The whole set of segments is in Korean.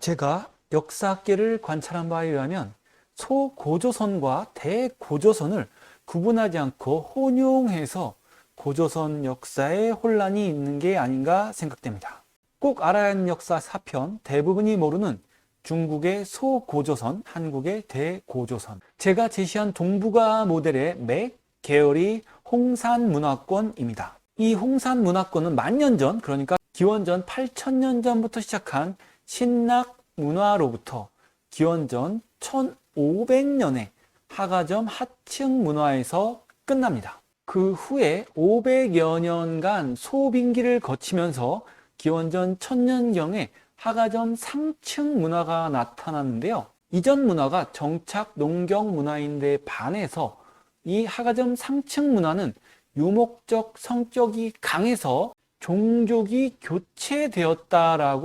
제가 역사학계를 관찰한 바에 의하면 소고조선과 대고조선을 구분하지 않고 혼용해서 고조선 역사에 혼란이 있는 게 아닌가 생각됩니다. 꼭 알아야 하는 역사 4편, 대부분이 모르는 중국의 소고조선, 한국의 대고조선. 제가 제시한 동북아 모델의 맥 계열이 홍산문화권입니다. 이 홍산문화권은 만년 전, 그러니까 기원전 8000년 전부터 시작한 신락 문화로부터 기원전 1500년에 하가점 하층 문화에서 끝납니다. 그 후에 500여 년간 소빙기를 거치면서 기원전 1000년경에 하가점 상층 문화가 나타났는데요. 이전 문화가 정착 농경 문화인데 반해서 이 하가점 상층 문화는 유목적 성격이 강해서 종족이 교체되었다라고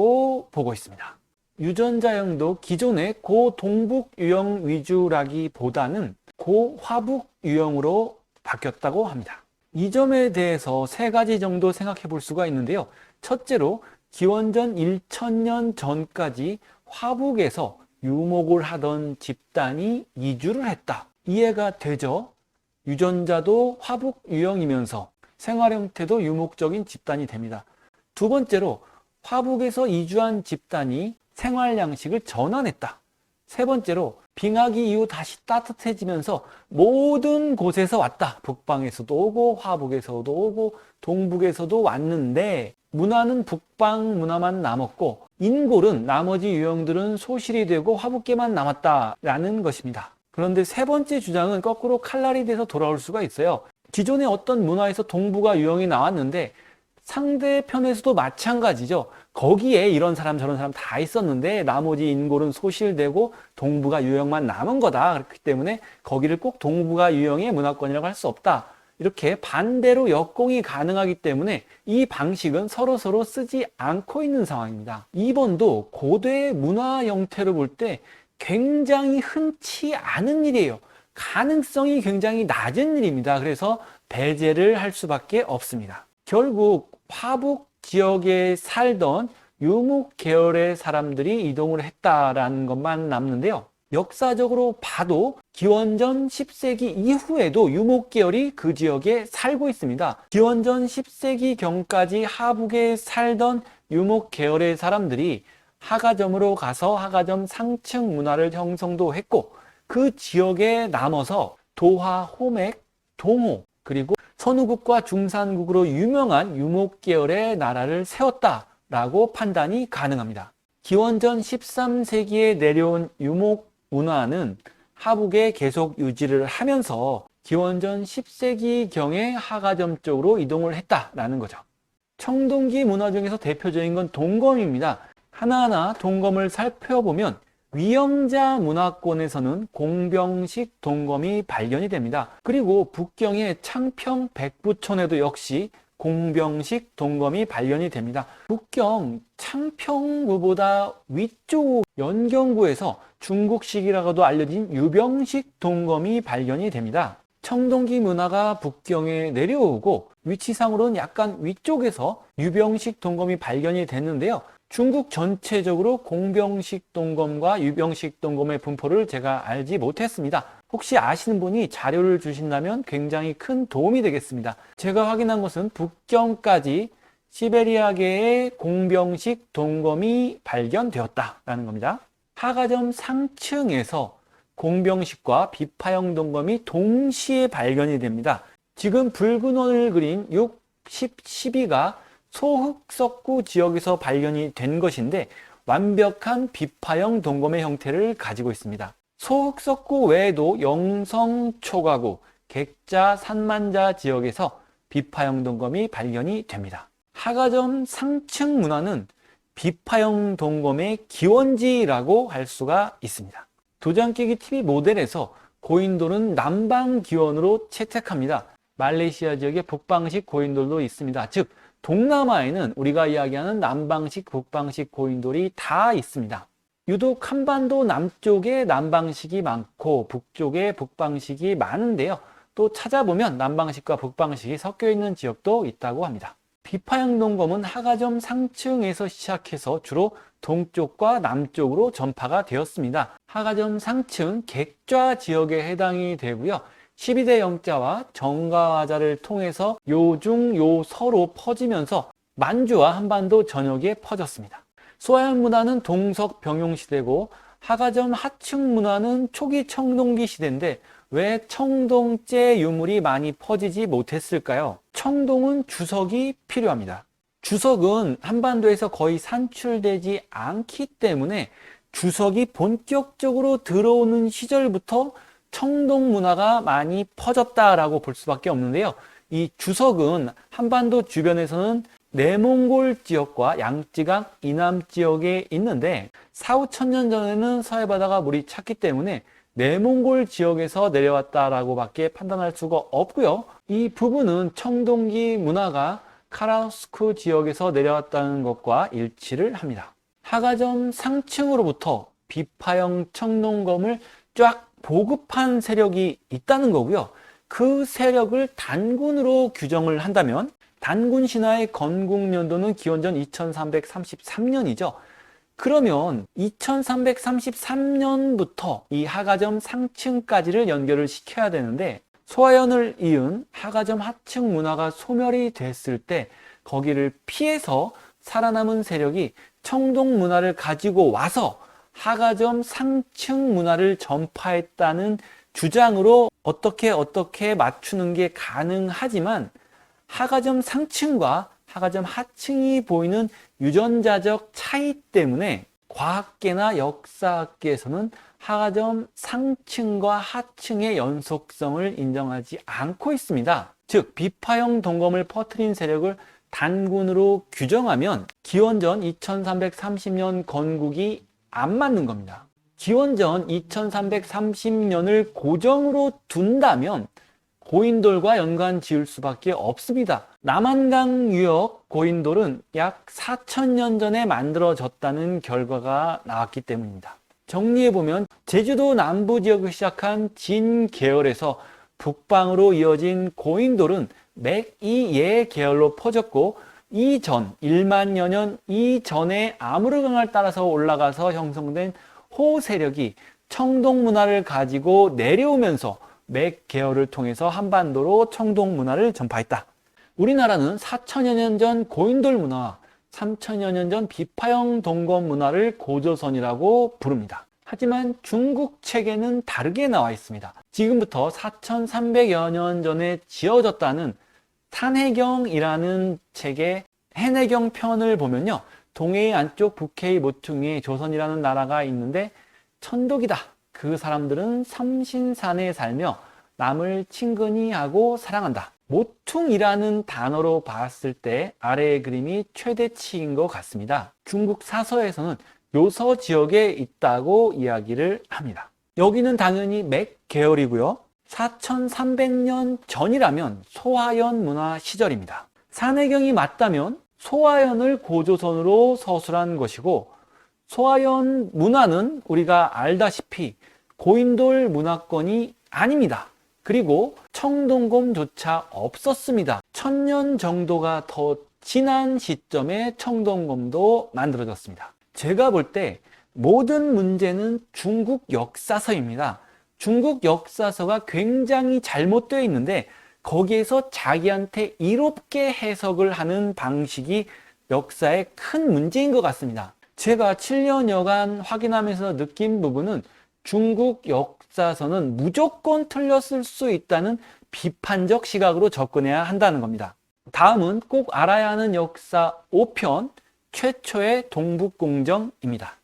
보고 있습니다. 유전자형도 기존의 고동북 유형 위주라기보다는 고화북 유형으로 바뀌었다고 합니다. 이 점에 대해서 세 가지 정도 생각해 볼 수가 있는데요. 첫째로 기원전 1000년 전까지 화북에서 유목을 하던 집단이 이주를 했다. 이해가 되죠? 유전자도 화북 유형이면서 생활 형태도 유목적인 집단이 됩니다. 두 번째로 화북에서 이주한 집단이 생활 양식을 전환했다. 세 번째로 빙하기 이후 다시 따뜻해지면서 모든 곳에서 왔다. 북방에서도 오고 화북에서도 오고 동북에서도 왔는데 문화는 북방 문화만 남았고 인골은 나머지 유형들은 소실이 되고 화북계만 남았다라는 것입니다. 그런데 세 번째 주장은 거꾸로 칼날이 돼서 돌아올 수가 있어요. 기존의 어떤 문화에서 동북아 유형이 나왔는데 상대편에서도 마찬가지죠. 거기에 이런 사람 저런 사람 다 있었는데 나머지 인골은 소실되고 동북아 유형만 남은 거다. 그렇기 때문에 거기를 꼭 동북아 유형의 문화권이라고 할 수 없다. 이렇게 반대로 역공이 가능하기 때문에 이 방식은 서로 쓰지 않고 있는 상황입니다. 2번도 고대 문화 형태로 볼 때 굉장히 흔치 않은 일이에요. 가능성이 굉장히 낮은 일입니다. 그래서 배제를 할 수밖에 없습니다. 결국 화북 지역에 살던 유목 계열의 사람들이 이동을 했다라는 것만 남는데요. 역사적으로 봐도 기원전 10세기 이후에도 유목 계열이 그 지역에 살고 있습니다. 기원전 10세기경까지 하북에 살던 유목 계열의 사람들이 하가점으로 가서 하가점 상층 문화를 형성도 했고 그 지역에 남아서 도하, 호맥, 동호 그리고 선우국과 중산국으로 유명한 유목 계열의 나라를 세웠다라고 판단이 가능합니다. 기원전 13세기에 내려온 유목 문화는 하북에 계속 유지를 하면서 기원전 10세기경에 하가점 쪽으로 이동을 했다라는 거죠. 청동기 문화 중에서 대표적인 건 동검입니다. 하나하나 동검을 살펴보면 위영자 문화권에서는 공병식 동검이 발견이 됩니다. 그리고 북경의 창평 백부촌에도 역시 공병식 동검이 발견이 됩니다. 북경 창평구보다 위쪽 연경구에서 중국식이라고도 알려진 유병식 동검이 발견이 됩니다. 청동기 문화가 북경에 내려오고 위치상으로는 약간 위쪽에서 유병식 동검이 발견이 됐는데요. 중국 전체적으로 공병식 동검과 유병식 동검의 분포를 제가 알지 못했습니다. 혹시 아시는 분이 자료를 주신다면 굉장히 큰 도움이 되겠습니다. 제가 확인한 것은 북경까지 시베리아계의 공병식 동검이 발견되었다라는 겁니다. 하가점 상층에서 공병식과 비파형 동검이 동시에 발견이 됩니다. 지금 붉은 원을 그린 6, 10, 12가 소흑석구 지역에서 발견이 된 것인데 완벽한 비파형 동검의 형태를 가지고 있습니다. 소흑석구 외에도 영성 초가구, 객자, 산만자 지역에서 비파형 동검이 발견이 됩니다. 하가점 상층 문화는 비파형 동검의 기원지라고 할 수가 있습니다. 도장깨기 TV 모델에서 고인돌은 남방 기원으로 채택합니다. 말레이시아 지역에 북방식 고인돌도 있습니다. 즉 동남아에는 우리가 이야기하는 남방식, 북방식 고인돌이 다 있습니다. 유독 한반도 남쪽에 남방식이 많고 북쪽에 북방식이 많은데요. 또 찾아보면 남방식과 북방식이 섞여 있는 지역도 있다고 합니다. 비파형 동검은 하가점 상층에서 시작해서 주로 동쪽과 남쪽으로 전파가 되었습니다. 하가점 상층 객좌 지역에 해당이 되고요. 12대 영자와 정가화자를 통해서 요중 요서로 퍼지면서 만주와 한반도 전역에 퍼졌습니다. 소아현 문화는 동석 병용 시대고 하가점 하층 문화는 초기 청동기 시대인데 왜 청동제 유물이 많이 퍼지지 못했을까요? 청동은 주석이 필요합니다. 주석은 한반도에서 거의 산출되지 않기 때문에 주석이 본격적으로 들어오는 시절부터 청동 문화가 많이 퍼졌다라고 볼 수밖에 없는데요. 이 주석은 한반도 주변에서는 내몽골 지역과 양쯔강 이남 지역에 있는데 4, 5천 년 전에는 서해 바다가 물이 찼기 때문에 내몽골 지역에서 내려왔다라고 밖에 판단할 수가 없고요. 이 부분은 청동기 문화가 카라우스크 지역에서 내려왔다는 것과 일치를 합니다. 하가점 상층으로부터 비파형 청동검을 쫙 보급한 세력이 있다는 거고요. 그 세력을 단군으로 규정을 한다면 단군 신화의 건국연도는 기원전 2333년이죠. 그러면 2333년부터 이 하가점 상층까지를 연결을 시켜야 되는데 소아현을 이은 하가점 하층 문화가 소멸이 됐을 때 거기를 피해서 살아남은 세력이 청동 문화를 가지고 와서 하가점 상층 문화를 전파했다는 주장으로 어떻게 맞추는 게 가능하지만 하가점 상층과 하가점 하층이 보이는 유전자적 차이 때문에 과학계나 역사학계에서는 하가점 상층과 하층의 연속성을 인정하지 않고 있습니다. 즉 비파형 동검을 퍼뜨린 세력을 단군으로 규정하면 기원전 2330년 건국이 안 맞는 겁니다. 기원전 2330년을 고정으로 둔다면 고인돌과 연관 지을 수밖에 없습니다. 남한강 유역 고인돌은 약 4,000년 전에 만들어졌다는 결과가 나왔기 때문입니다. 정리해보면 제주도 남부 지역을 시작한 진 계열에서 북방으로 이어진 고인돌은 맥이예 계열로 퍼졌고 이전 1만여 년 이전의 아무르강을 따라서 올라가서 형성된 호 세력이 청동 문화를 가지고 내려오면서 맥 계열을 통해서 한반도로 청동 문화를 전파했다. 우리나라는 4천여 년 전 고인돌 문화, 3천여 년 전 비파형 동검 문화를 고조선이라고 부릅니다. 하지만 중국 책에는 다르게 나와 있습니다. 지금부터 4,300여 년 전에 지어졌다는 탄해경이라는 책의 해내경 편을 보면요. 동해의 안쪽 북해의 모퉁이에 조선이라는 나라가 있는데 천독이다. 그 사람들은 삼신산에 살며 남을 친근히 하고 사랑한다. 모퉁이라는 단어로 봤을 때 아래의 그림이 최대치인 것 같습니다. 중국 사서에서는 요서 지역에 있다고 이야기를 합니다. 여기는 당연히 맥 계열이고요. 4,300년 전이라면 소하연 문화 시절입니다. 산해경이 맞다면 소하연을 고조선으로 서술한 것이고 소하연 문화는 우리가 알다시피 고인돌 문화권이 아닙니다. 그리고 청동검조차 없었습니다. 1000년 정도가 더 지난 시점에 청동검도 만들어졌습니다. 제가 볼 때 모든 문제는 중국 역사서입니다. 중국 역사서가 굉장히 잘못되어 있는데 거기에서 자기한테 이롭게 해석을 하는 방식이 역사의 큰 문제인 것 같습니다. 제가 7년여간 확인하면서 느낀 부분은 중국 역사서는 무조건 틀렸을 수 있다는 비판적 시각으로 접근해야 한다는 겁니다. 다음은 꼭 알아야 하는 역사 5편 최초의 동북공정입니다.